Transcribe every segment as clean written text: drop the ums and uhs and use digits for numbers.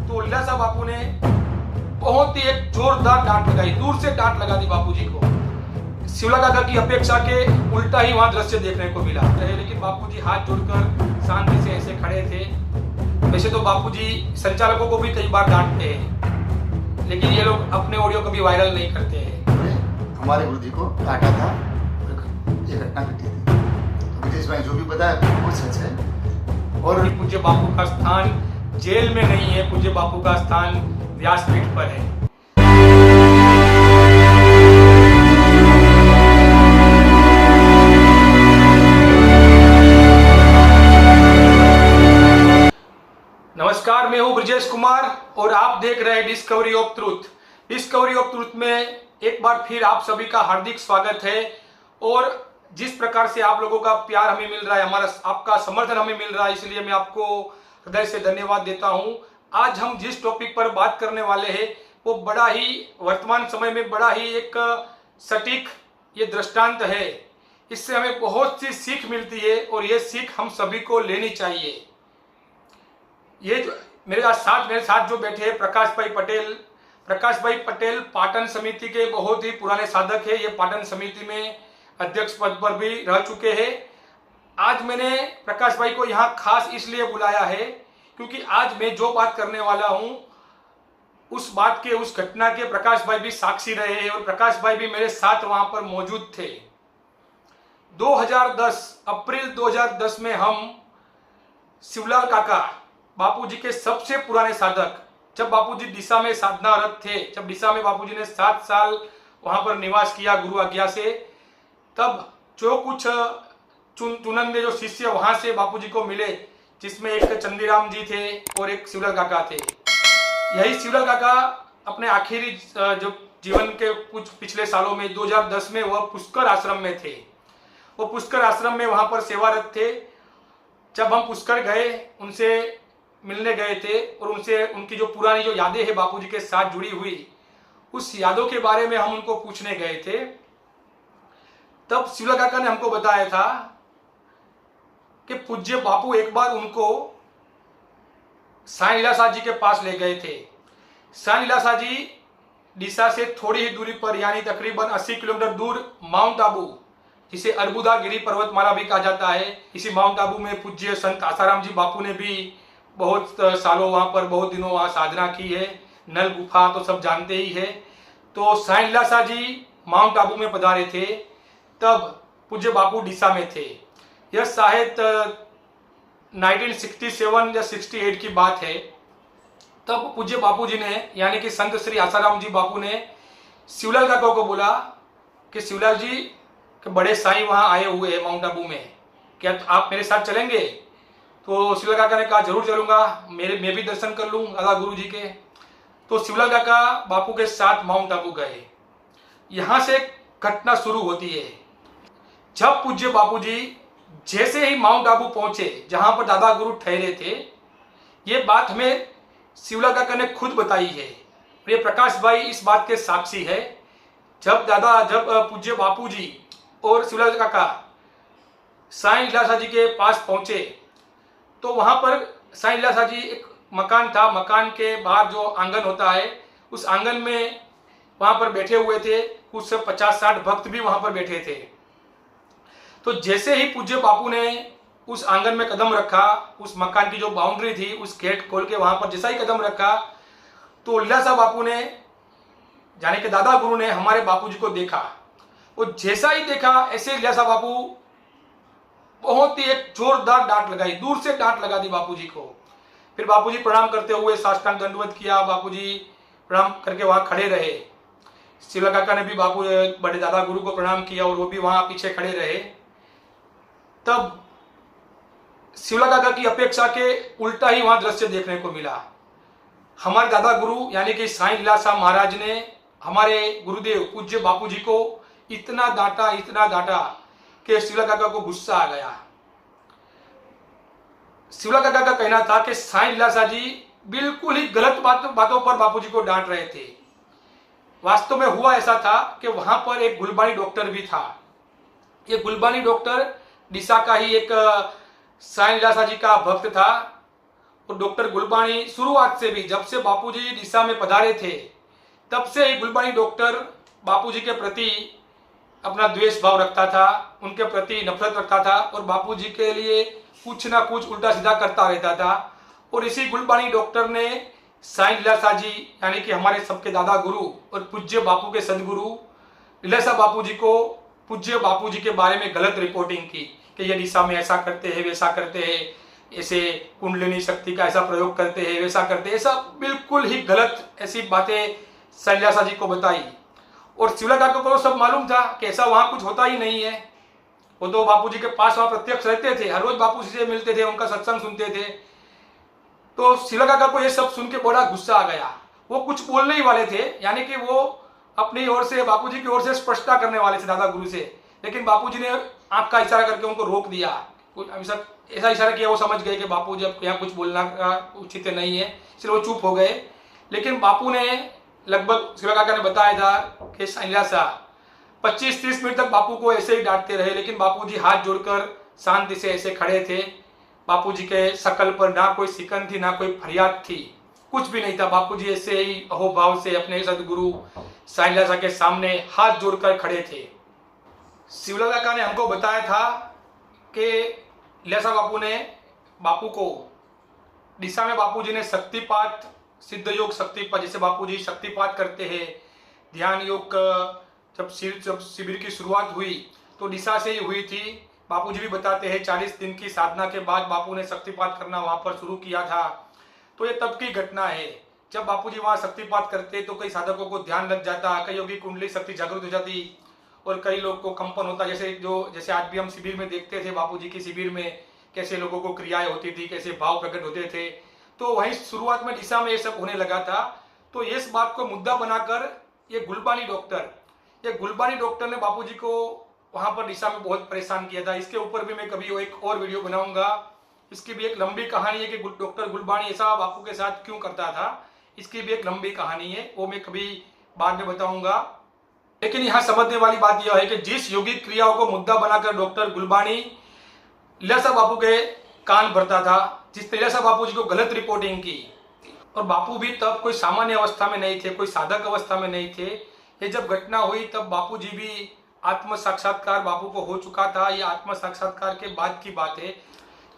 तो लीलाशाह बापू ने बहुत ही एक जोरदार डांट लगाई, दूर से डांट लगा दी बापूजी को। शिवला काका की अपेक्षा के उल्टा ही वहां दृश्य देखने को मिला, लेकिन बापूजी हाथ जोड़कर शांति से ऐसे खड़े थे। वैसे तो बापूजी संचालकों को भी कई बार डांटते हैं, लेकिन ये लोग अपने ऑडियो कभी वायरल नहीं करते हैं। हमारे गुरुजी को डांटा था, ये घटना घटी थी। तो ब्रिजेश भाई जो भी बताया बिल्कुल सच है। और पूज्य बापू का स्थान जेल में नहीं है, पूज्य बापू का स्थान व्यासपीठ पर है। नमस्कार, मैं हूं ब्रिजेश कुमार और आप देख रहे हैं discovery of truth. Discovery of truth में एक बार फिर आप सभी का हार्दिक स्वागत है। और जिस प्रकार से आप लोगों का प्यार हमें मिल रहा है, हमारा आपका समर्थन हमें मिल रहा है, इसलिए मैं आपको हृदय से धन्यवाद देता हूं। आज हम जिस टॉपिक पर बात करने वाले हैं वो बड़ा ही वर्तमान समय में बड़ा ही एक सटीक ये दृष्टांत है। इससे हमें बहुत सी सीख मिलती है और ये सीख हम सभी को लेनी चाहिए। ये जो मेरे साथ जो बैठे हैं प्रकाश भाई पटेल पाटन समिति के बहुत ही पुराने साधक है। ये पाटन समिति में अध्यक्ष पद पर भी रह चुके हैं। आज मैंने प्रकाश भाई को यहाँ खास इसलिए बुलाया है क्योंकि आज मैं जो बात करने वाला हूँ उस बात के, उस घटना के प्रकाश भाई भी साक्षी रहे हैं और प्रकाश भाई भी मेरे साथ वहां पर मौजूद थे। 2010 अप्रैल 2010 में हम शिवलाल काका बापूजी के सबसे पुराने साधक, जब बापूजी डिसा में साधनारत थे, जब डिसा में बापूजी ने 7 साल वहां पर निवास किया गुरु आज्ञा से, तब जो कुछ चुनंदे जो शिष्य वहां से बापूजी को मिले, जिसमें एक चंदीराम जी थे और एक शिवलाल काका थे। यही शिवलाल काका अपने आखिरी जो जीवन के कुछ पिछले सालों में 2010 में वह पुष्कर आश्रम में थे। वो पुष्कर आश्रम में वहां पर सेवारत थे। जब हम पुष्कर गए, उनसे मिलने गए थे और उनसे उनकी जो पुरानी जो यादें हैं बापूजी के साथ जुड़ी हुई, उस यादों के बारे में हम उनको पूछने गए थे। तब शिवलाल काका ने हमको बताया था कि पूज्य बापू एक बार उनको साईं लीलाशाह जी के पास ले गए थे। साईं लीलाशाह जी डिसा से थोड़ी ही दूरी पर, यानी तकरीबन 80 किलोमीटर दूर माउंट आबू, जिसे अर्बुदा गिरी पर्वतमाला भी कहा जाता है, इसी माउंट आबू में पूज्य संत आसाराम जी बापू ने भी बहुत सालों वहां पर बहुत दिनों वहां साधना की है। नल गुफा तो सब जानते ही है। तो साईं लीलाशाह जी माउंट आबू में पधारे थे, तब पूज्य बापू डिसा में थे। यह शायद 1967 या 68 की बात है। तब पूज्य बापू जी ने, यानी कि संत श्री आसाराम जी बापू ने शिवलाल काका को बोला कि शिवलाल जी के बड़े साईं वहां आए हुए हैं माउंट आबू में, क्या आप मेरे साथ चलेंगे? तो शिवलाल काका ने कहा जरूर चलूंगा, मैं भी दर्शन कर लूँ दादा गुरु जी के। तो शिवलाल काका बापू के साथ माउंट आबू गए। यहां से घटना शुरू होती है। जब पूज्य बापू जी जैसे ही माउंट आबू पहुंचे, जहां पर दादा गुरु ठहरे थे, ये बात हमें शिवलाल काका ने खुद बताई है। ये प्रकाश भाई इस बात के साक्षी है। जब पूज्य बापू जी और शिवलाल काका साईं लीलाशाह जी के पास पहुंचे, तो वहां पर साईं लीलाशाह जी एक मकान था, मकान के बाहर जो आंगन होता है, उस आंगन में वहां पर बैठे हुए थे। कुछ 50-60 भक्त भी वहां पर बैठे थे। तो जैसे ही पूज्य बापू ने उस आंगन में कदम रखा, उस मकान की जो बाउंड्री थी उस गेट खोल के वहां पर जैसा ही कदम रखा, तो लीलाशाह बापू ने, यानी कि दादा गुरु ने हमारे बापूजी को देखा। और जैसा ही देखा, ऐसे लीलाशाह बापू बहुत ही एक जोरदार डांट लगाई, दूर से डांट लगा दी बापूजी को। फिर बापूजी प्रणाम करते हुए साष्टांग दंडवत किया, बापूजी प्रणाम करके वहां खड़े रहे। शिवलाल काका ने भी बापू बड़े दादा गुरु को प्रणाम किया और वो भी वहां पीछे खड़े रहे। तब शिवलाल काका की अपेक्षा के उल्टा ही वहां दृश्य देखने को मिला। हमारे दादा गुरु यानी कि साईं लीलाशाह महाराज ने हमारे गुरुदेव पूज्य बापूजी को इतना डांटा कि शिवलाल काका को गुस्सा आ गया। शिवलाल काका का कहना था कि साईं लीलाशाह जी बिल्कुल ही गलत बातों पर बापूजी को डांट रहे थे। वास्तव में हुआ ऐसा था कि वहां पर एक गुलबानी डॉक्टर भी था। ये गुलबानी डॉक्टर डिसा का ही एक साईं लीलाशाह जी का भक्त था और डॉक्टर गुलबाणी शुरुआत से भी, जब से बापूजी डिसा में पधारे थे तब से ही गुलबाणी डॉक्टर बापूजी के प्रति अपना द्वेष भाव रखता था, उनके प्रति नफरत रखता था और बापूजी के लिए कुछ ना कुछ उल्टा सीधा करता रहता था। और इसी गुलबाणी डॉक्टर ने साईं लीलाशाह जी यानी कि हमारे सबके दादा गुरु और पूज्य बापू के सदगुरु लीलाशाह बापूजी को पूज्य बापूजी के बारे में गलत रिपोर्टिंग की कि ये डिसा में ऐसा करते हैं, वैसा करते हैं, ऐसे कुंडलिनी शक्ति का ऐसा प्रयोग करते हैं, वैसा करते हैं, ऐसा बिल्कुल ही गलत ऐसी बातें साईं लीलाशाह जी को बताई। और शिवलाल काका को सब मालूम था कि ऐसा वहां कुछ होता ही नहीं है। वो तो बापूजी के पास वहां प्रत्यक्ष रहते थे, हर रोज बापूजी से मिलते थे, उनका सत्संग सुनते थे। तो शिवलाल काका को ये सब सुन के बड़ा गुस्सा आ गया। वो कुछ बोलने ही वाले थे, यानी कि वो अपनी ओर से बापूजी की ओर से स्पष्टता करने वाले थे दादा गुरु से, लेकिन बापूजी ने आंख का इशारा करके उनको रोक दिया। ऐसा इशारा किया, वो समझ गए कि बापूजी अब यहाँ कुछ बोलना उचित नहीं है, इसलिए वो चुप हो गए। लेकिन बापू ने लगभग शिवलाल काका ने बताया था कि साईं लीलाशाह 25-30 मिनट तक बापू को ऐसे ही डांटते रहे, लेकिन बापूजी हाथ जोड़कर शांति से ऐसे खड़े थे। बापूजी के शकल पर ना कोई सिकन थी, ना कोई फरियाद थी, कुछ भी नहीं था। बापूजी ऐसे ही अहोभाव से अपने सदगुरु साईं लीलाशाह के सामने हाथ जोड़कर खड़े थे। शिवलाल काका ने हमको बताया था कि लीलाशाह बापू ने बापू को डिसा में बापूजी ने शक्तिपात, सिद्ध योग शक्तिपात, जैसे बापूजी शक्तिपात करते हैं, ध्यान योग जब शिविर की शुरुआत हुई तो डिसा से ही हुई थी। बापूजी भी बताते हैं 40 दिन की साधना के बाद बापू ने शक्तिपात करना वहां पर शुरू किया था। तो ये तब की घटना है जब बापूजी वहां शक्तिपात करते तो कई साधकों को ध्यान लग जाता, कईयों की कुंडली शक्ति जागृत हो जाती और कई लोग को कंपन होता। जैसे आज भी हम शिविर में देखते थे, बापूजी की शिविर में कैसे लोगों को क्रियाएं होती थी, कैसे भाव प्रकट होते थे। तो वहीं शुरुआत में डिसा में ये सब होने लगा था। तो इस बात को मुद्दा बनाकर ये गुलबाणी डॉक्टर ने बापूजी को वहां पर डिसा में बहुत परेशान किया था। इसके ऊपर भी मैं कभी एक और वीडियो बनाऊंगा। इसकी भी एक लंबी कहानी है कि डॉक्टर गुलबाणी ऐसा बापू के साथ क्यों करता था, इसकी भी एक लंबी कहानी है, वो मैं कभी बाद में बताऊंगा। लेकिन यहाँ समझने वाली बात यह है कि जिस योगिक क्रियाओं को मुद्दा बनाकर डॉक्टर गुलबाणी लीलाशाह बापू के कान भरता था, जिस लीलाशाह बापू जी को गलत रिपोर्टिंग की, और बापू भी तब कोई सामान्य अवस्था में नहीं थे, कोई साधक अवस्था में नहीं थे। ये जब घटना हुई तब बापू जी भी आत्म साक्षात्कार बापू को हो चुका था। ये आत्म साक्षात्कार के बाद की बात है।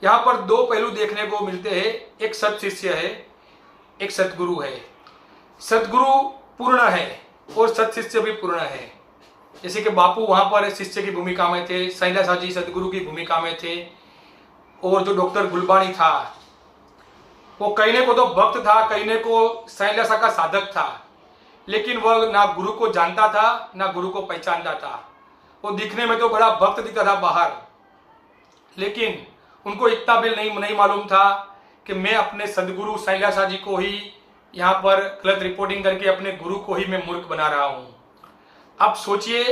यहाँ पर दो पहलू देखने को मिलते हैं, एक सत शिष्य है, एक सतगुरु है। सतगुरु पूर्ण है और सत शिष्य भी पूर्ण है। जैसे कि बापू वहां पर शिष्य की भूमिका में थे, साईं लीलाशाह जी सतगुरु की भूमिका में थे, और जो डॉक्टर गुलबाणी था वो कहने को तो भक्त था, कहने को साईं लीलाशाह का साधक था, लेकिन वह ना गुरु को जानता था ना गुरु को पहचानता था। वो दिखने में तो बड़ा भक्त दिखता था बाहर, लेकिन उनको इतना भी नहीं मालूम था कि मैं अपने सदगुरु साईं लीलाशाह जी को ही यहाँ पर गलत रिपोर्टिंग करके अपने गुरु को ही मैं मूर्ख बना रहा हूँ। अब सोचिए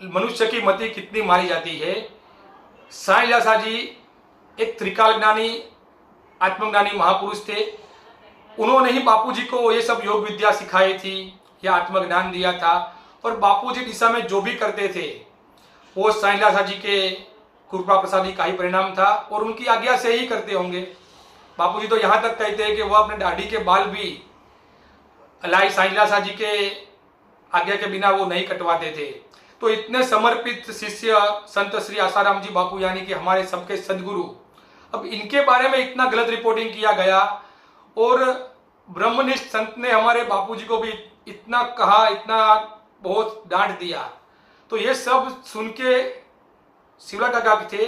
मनुष्य की मति कितनी मारी जाती है। साईं लीलाशाह जी एक त्रिकाल ज्ञानी आत्मज्ञानी महापुरुष थे। उन्होंने ही बापूजी को ये सब योग विद्या सिखाई थी या आत्मज्ञान दिया था, और बापूजी दिशा में जो भी करते थे वो साईं लीलाशाह जी के कृपा प्रसादी का ही परिणाम था और उनकी आज्ञा से ही करते होंगे। बापूजी तो यहाँ तक कहते हैं कि वह अपने दाढ़ी के बाल भी साईं लीलाशाह जी के आज्ञा के बिना वो नहीं कटवाते थे। तो इतने समर्पित शिष्य संत श्री आसाराम जी बापू यानी कि हमारे सबके सदगुरु, अब इनके बारे में इतना गलत रिपोर्टिंग किया गया और ब्रह्मनिष्ठ संत ने हमारे बापूजी को भी इतना कहा, इतना बहुत डांट दिया। तो ये सब सुन के शिवलाल काका थे,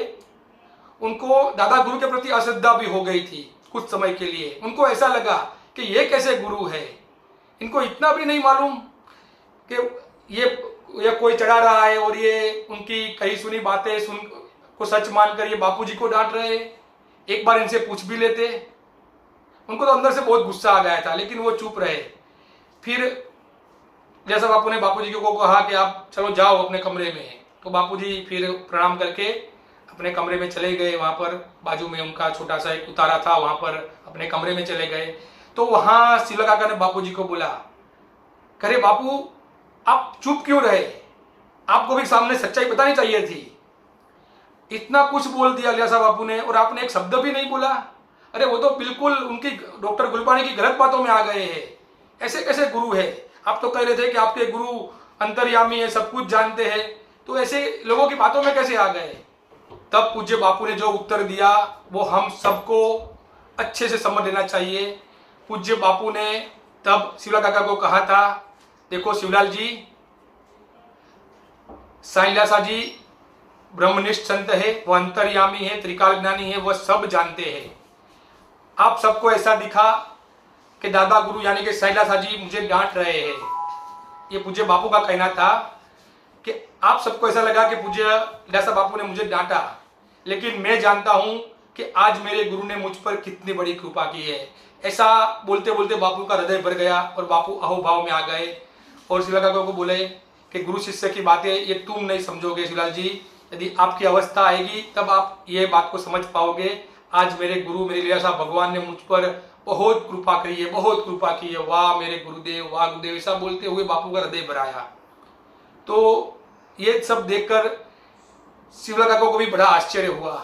उनको दादा गुरु के प्रति अश्रद्धा भी हो गई थी कुछ समय के लिए। उनको ऐसा लगा कि ये कैसे गुरु है, इनको इतना भी नहीं मालूम कि ये कोई चढ़ा रहा है और ये उनकी कही सुनी बातें सुन को सच मानकर ये बापूजी को डांट रहे। एक बार इनसे पूछ भी लेते। उनको तो अंदर से बहुत गुस्सा आ गया था, लेकिन वो चुप रहे। फिर जैसा बापू ने बापूजी को कहा कि आप चलो जाओ अपने कमरे में, तो बापूजी फिर प्रणाम करके अपने कमरे में चले गए। वहां पर बाजू में उनका छोटा सा एक उतारा था, वहां पर अपने कमरे में चले गए। तो वहां शिवलाल काका ने बापूजी को बोला, करे बापू आप चुप क्यों रहे, आपको भी सामने सच्चाई बतानी चाहिए थी। इतना कुछ बोल दिया लीलाशाह बापू ने और आपने एक शब्द भी नहीं बोला। अरे वो तो बिल्कुल उनकी डॉक्टर गुलबाणी की गलत बातों में आ गए हैं। ऐसे कैसे गुरु है? आप तो कह रहे थे कि आपके गुरु अंतर्यामी है, सब कुछ जानते हैं, तो ऐसे लोगों की बातों में कैसे आ गए? तब पूज्य बापू ने जो उत्तर दिया वो हम सबको अच्छे से समझ लेना चाहिए। पूज्य बापू ने तब शिवलाल काका को कहा था, देखो शिवलाल जी, साईं लीलाशाह जी ब्रह्मनिष्ठ संत है, वह अंतर्यामी है, त्रिकाल ज्ञानी है, वह सब जानते हैं। आप सबको ऐसा दिखा कि दादा गुरु यानी कि साईं लीलाशाह जी मुझे डांट रहे हैं। ये पूज्य बापू का कहना था कि आप सबको ऐसा लगा कि पूज्य लीलाशाह बापू ने मुझे डांटा, लेकिन मैं जानता हूं कि आज मेरे गुरु ने मुझ पर कितनी बड़ी कृपा की है। ऐसा बोलते बोलते बापू का हृदय भर गया और बापू अहोभाव में आ गए और शिवलाल काका को बोले कि गुरु शिष्य की बातें ये तुम नहीं समझोगे शिवलाल जी, यदि आपकी अवस्था आएगी तब आप ये बात को समझ पाओगे। आज मेरे गुरु मेरे लीलाशाह भगवान ने मुझ पर बहुत कृपा करी है, बहुत कृपा की है, वाह मेरे गुरुदेव, वाह गुरुदेव, ऐसा बोलते हुए बापू का हृदय भराया। तो ये सब देखकर शिवलाल काका को भी बड़ा आश्चर्य हुआ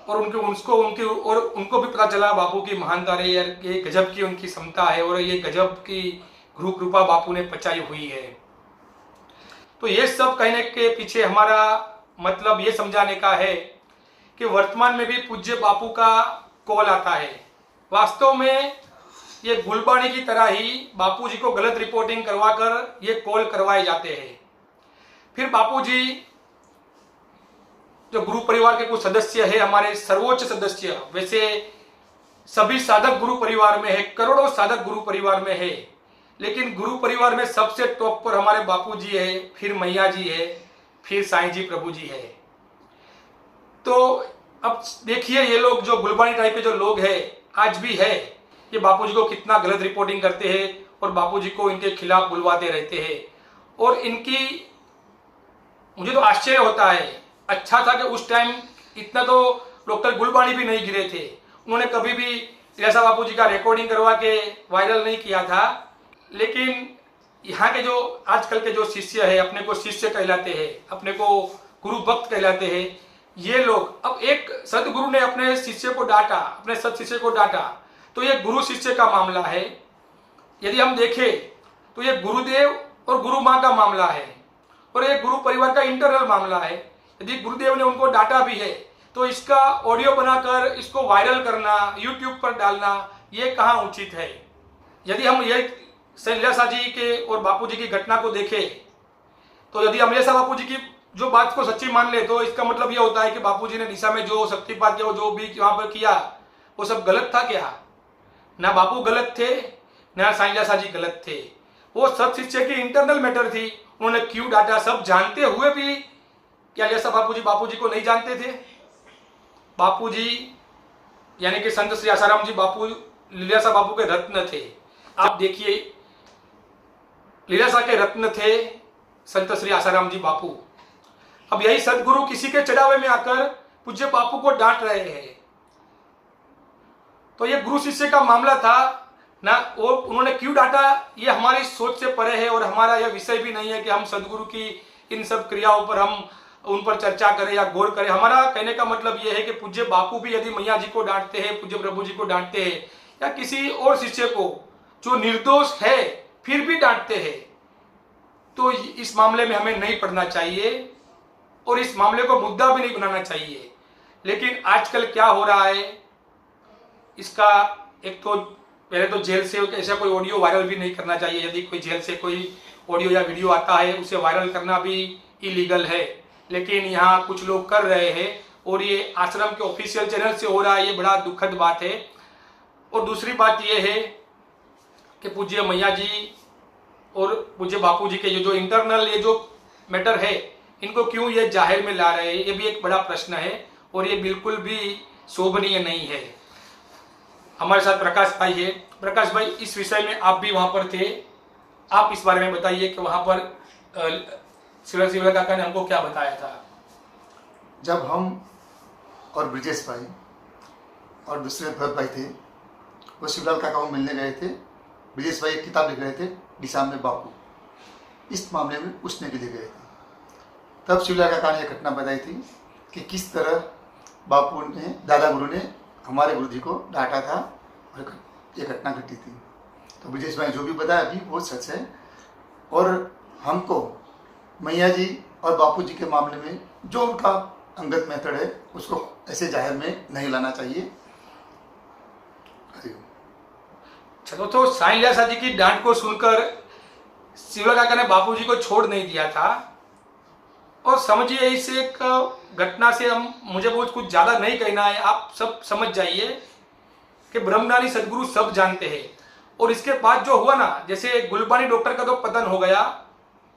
और उनको भी पता चला बापू की महानता रही यार, ये गजब की उनकी क्षमता है और ये गजब की गुरु कृपा बापू ने पचाई हुई है। तो ये सब कहने के पीछे हमारा मतलब ये समझाने का है कि वर्तमान में भी पूज्य बापू का कॉल आता है। वास्तव में ये गुलबाणी की तरह ही बापू जी को गलत रिपोर्टिंग करवाकर ये कॉल करवाए जाते हैं। फिर बापू जी जो गुरु परिवार के कुछ सदस्य है, हमारे सर्वोच्च सदस्य, वैसे सभी साधक गुरु परिवार में है, करोड़ों साधक गुरु परिवार में है, लेकिन गुरु परिवार में सबसे टॉप पर हमारे बापू जी है, फिर मैया जी है, फिर साईं जी प्रभु जी है। तो अब देखिए ये लोग जो गुलबाणी टाइप के जो लोग हैं आज भी है, ये बापू जी को कितना गलत रिपोर्टिंग करते हैं और बापू जी को इनके खिलाफ बुलवाते रहते हैं। और इनकी मुझे तो आश्चर्य होता है, अच्छा था कि उस टाइम इतना तो डॉक्टर गुलबाणी भी नहीं गिरे थे, उन्होंने कभी भी लीलाशाह बापू जी का रिकॉर्डिंग करवा के वायरल नहीं किया था। लेकिन यहाँ के जो आजकल के जो शिष्य है, अपने को शिष्य कहलाते हैं, अपने को गुरु भक्त कहलाते हैं, ये लोग अब एक सदगुरु ने अपने शिष्य को डांटा, अपने सद शिष्य को डांटा, तो ये गुरु शिष्य का मामला है। यदि हम देखें तो ये गुरुदेव और गुरु माँ का मामला है और ये गुरु परिवार का इंटरनल मामला है। यदि गुरुदेव ने उनको डांटा भी है तो इसका ऑडियो बनाकर इसको वायरल करना, यूट्यूब पर डालना, ये कहाँ उचित है। यदि हम ये लीलाशाह जी के और बापू जी की घटना को देखें तो यदि हम लीलाशाह बापू जी की जो बात को सच्ची मान ले तो इसका मतलब यह होता है कि बापू जी ने दिशा में जो शक्तिपात किया, जो भी वहां पर किया, वो सब गलत था क्या? ना बापू गलत थे, ना साईं लीलाशाह जी गलत थे, वो सब शिष्य की इंटरनल मैटर थी। उन्होंने क्यों डांटा, सब जानते हुए भी क्या लीलाशाह बापू जी को नहीं जानते थे? बापू जी यानी कि संत श्री आसाराम जी बापू लीलाशाह बापू के रत्न थे। आप देखिए लीलाशाह के रत्न थे संत श्री आसाराम जी बापू। अब यही सदगुरु किसी के चढ़ावे में आकर पूज्य बापू को डांट रहे हैं। तो ये गुरु शिष्य का मामला था ना, वो उन्होंने क्यों डांटा ये हमारी सोच से परे है और हमारा यह विषय भी नहीं है कि हम सदगुरु की इन सब क्रियाओं पर हम उन पर चर्चा करें या गौर करें। हमारा कहने का मतलब यह है कि पूज्य बापू भी यदि मैया जी को डांटते हैं, पूज्य प्रभु जी को डांटते हैं या किसी और शिष्य को जो निर्दोष है फिर भी डांटते हैं, तो इस मामले में हमें नहीं पढ़ना चाहिए और इस मामले को मुद्दा भी नहीं बनाना चाहिए। लेकिन आजकल क्या हो रहा है, इसका एक तो पहले तो जेल से ऐसा कोई ऑडियो वायरल भी नहीं करना चाहिए। यदि कोई जेल से कोई ऑडियो या वीडियो आता है उसे वायरल करना भी इलीगल है, लेकिन यहाँ कुछ लोग कर रहे हैं और ये आश्रम के ऑफिशियल चैनल से हो रहा है, ये बड़ा दुखद बात है। और दूसरी बात ये है कि पूज्य मैया जी और पूज्य बापू जी के जो इंटरनल ये जो मैटर है, इनको क्यों ये जाहिर में ला रहे हैं, ये भी एक बड़ा प्रश्न है और ये बिल्कुल भी शोभनीय नहीं है। हमारे साथ प्रकाश भाई है। प्रकाश भाई, इस विषय में आप भी वहां पर थे, आप इस बारे में बताइए कि वहां पर शिवलाल काका ने हमको क्या बताया था। जब हम और ब्रिजेश भाई और दूसरे भरत भाई थे, वो शिवलाल काका को मिलने गए थे। ब्रिजेश भाई एक किताब लिख रहे थे, दिशा में बापू, इस मामले में पूछने के लिए गए थे। तब शिवलाल काका ने यह घटना बताई थी कि किस तरह बापू ने, दादा गुरु ने हमारे गुरुजी को डांटा था और ये घटना घटी थी। तो ब्रजेश भाई जो भी बताया अभी वो सच है। और हमको मैया जी और बापू जी के मामले में जो उनका अंगत मेथड है उसको ऐसे जाहिर में नहीं लाना चाहिए। चलो, तो साईं लीला जी की डांट को सुनकर शिवलाल काका ने बापूजी को छोड़ नहीं दिया था। और समझिए इस एक घटना से हम मुझे बहुत कुछ ज्यादा नहीं कहना है, आप सब समझ जाइए कि ब्रह्मज्ञानी सदगुरु सब जानते हैं। और इसके बाद जो हुआ ना, जैसे गुलबानी डॉक्टर का तो पतन हो गया,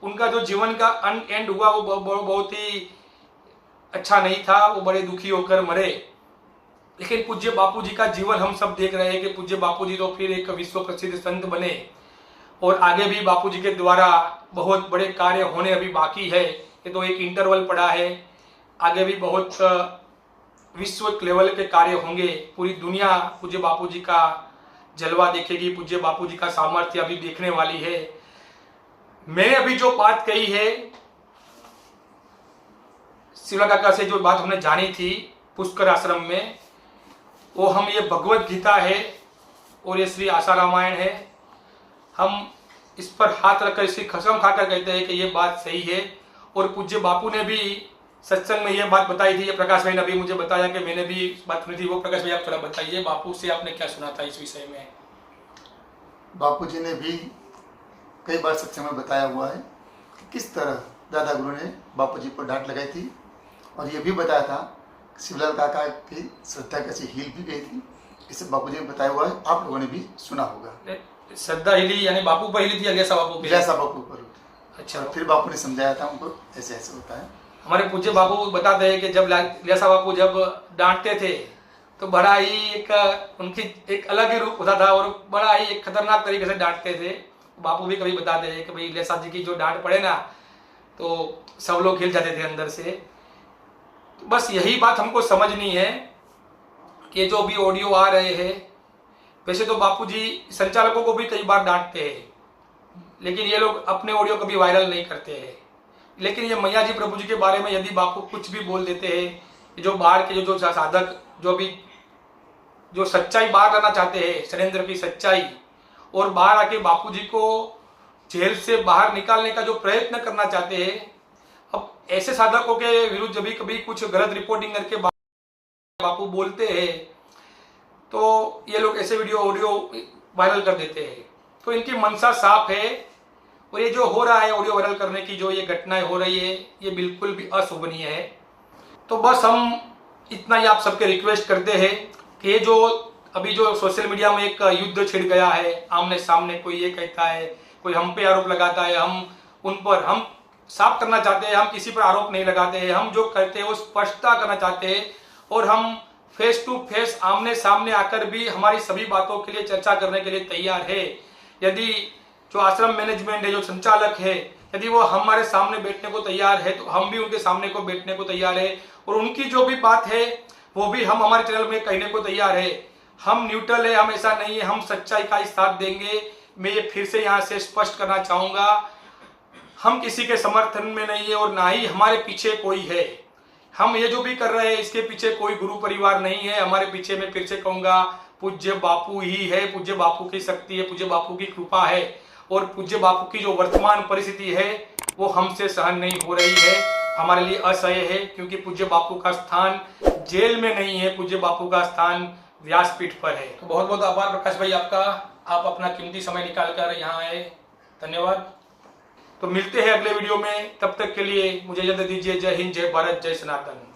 उनका जो जीवन का एंड हुआ वो बहुत ही अच्छा नहीं था, वो बड़े दुखी होकर मरे। लेकिन पूज्य बापू जी का जीवन हम सब देख रहे हैं कि पूज्य बापू जी तो फिर एक विश्व प्रसिद्ध संत बने और आगे भी बापू जी के द्वारा बहुत बड़े कार्य होने अभी बाकी है। ये तो एक इंटरवल पड़ा है, आगे भी बहुत विश्व लेवल के कार्य होंगे। पूरी दुनिया पूज्य बापू जी का जलवा देखेगी, पूज्य बापू जी का सामर्थ्य अभी देखने वाली है। मैंने अभी जो बात कही है शिवलाल काका से, जो बात हमने जानी थी पुष्कर आश्रम में, वो हम ये भगवत गीता है और ये श्री आशा रामायण है, हम इस पर हाथ रखकर इसकी कसम खाकर कहते हैं कि ये बात सही है। और पूज्य बापू ने भी सत्संग में ये बात बताई थी, ये प्रकाश भाई ने अभी मुझे बताया कि मैंने भी बात सुनी थी। वो प्रकाश भाई आप थोड़ा बताइए, बापू से आपने क्या सुना था इस विषय में? बापू जी ने भी कई बार सत्संग में बताया हुआ है कि किस तरह दादा गुरु ने बापू जी पर डांट लगाई थी। और ये भी बताया था शिवलाल काका की श्रद्धा कैसे हिल भी गई थी, इसे बापू जी ने बताया हुआ है, आप लोगों ने भी सुना होगा। श्रद्धा हिली यानी बापू पर हिली थी या जैसा बापू जैसा बापू पर। अच्छा, और फिर बापू ने समझाया था उनको ऐसे ऐसे होता है। हमारे पूज्य बापू बताते हैं कि जब जैसा बापू जब डांटते थे तो बड़ा ही एक उनकी एक अलग ही रूप होता था और बड़ा ही एक खतरनाक तरीके से डांटते थे। बापू भी कभी बताते हैं कि भाई लेसा जी की जो डांट पड़े ना तो सब लोग हिल जाते थे अंदर से। तो बस यही बात हमको समझनी है कि जो भी ऑडियो आ रहे हैं, वैसे तो बापूजी संचालकों को भी कई बार डांटते हैं, लेकिन ये लोग अपने ऑडियो कभी वायरल नहीं करते हैं। लेकिन ये मैया जी प्रभु जी के बारे में यदि बापू कुछ भी बोल देते हैं, जो बाहर के जो साधक जो भी जो सच्चाई बाहर लाना चाहते हैं, षड्यंत्र की सच्चाई, और बाहर आके बापू जी को जेल से बाहर निकालने का जो प्रयत्न करना चाहते हैं, अब ऐसे साधकों के विरुद्ध जब भी कभी कुछ गलत रिपोर्टिंग करके बापू बोलते हैं तो ये लोग ऐसे वीडियो ऑडियो वायरल कर देते हैं। तो इनकी मंशा साफ है और ये जो हो रहा है ऑडियो वायरल करने की जो ये घटनाएं हो रही है, ये बिल्कुल भी अशोभनीय है। तो बस हम इतना ही आप सबके रिक्वेस्ट करते हैं कि ये जो अभी जो सोशल मीडिया में एक युद्ध छिड़ गया है, आमने सामने कोई ये कहता है, कोई हम पे आरोप लगाता है, हम उन पर हम साफ करना चाहते हैं, हम किसी पर आरोप नहीं लगाते हैं, हम जो करते हैं वो स्पष्टता करना चाहते हैं और हम फेस टू फेस आमने सामने आकर भी हमारी सभी बातों के लिए चर्चा करने के लिए तैयार है। यदि जो आश्रम मैनेजमेंट है, जो संचालक है, यदि वो हमारे सामने बैठने को तैयार है तो हम भी उनके सामने को बैठने को तैयार है और उनकी जो भी बात है वो भी हम हमारे चैनल में कहने को तैयार है। हम न्यूट्रल है, हम ऐसा नहीं है, हम सच्चाई का ही साथ देंगे। मैं ये फिर से यहाँ से स्पष्ट करना चाहूंगा, हम किसी के समर्थन में नहीं है और ना ही हमारे पीछे कोई है। हम ये जो भी कर रहे हैं इसके पीछे कोई गुरु परिवार नहीं है, हमारे पीछे मैं फिर से कहूंगा पूज्य बापू ही है, पूज्य बापू की शक्ति है, पूज्य बापू की कृपा है और पूज्य बापू की जो वर्तमान परिस्थिति है वो हमसे सहन नहीं हो रही है, हमारे लिए असह्य है। क्योंकि पूज्य बापू का स्थान जेल में नहीं है, पूज्य बापू का स्थान व्यासपीठ पर है। तो बहुत बहुत आभार प्रकाश भाई आपका, आप अपना कीमती समय निकाल कर यहाँ आए, धन्यवाद। तो मिलते हैं अगले वीडियो में, तब तक के लिए मुझे इजाजत दीजिए। जय हिंद, जय भारत, जय सनातन।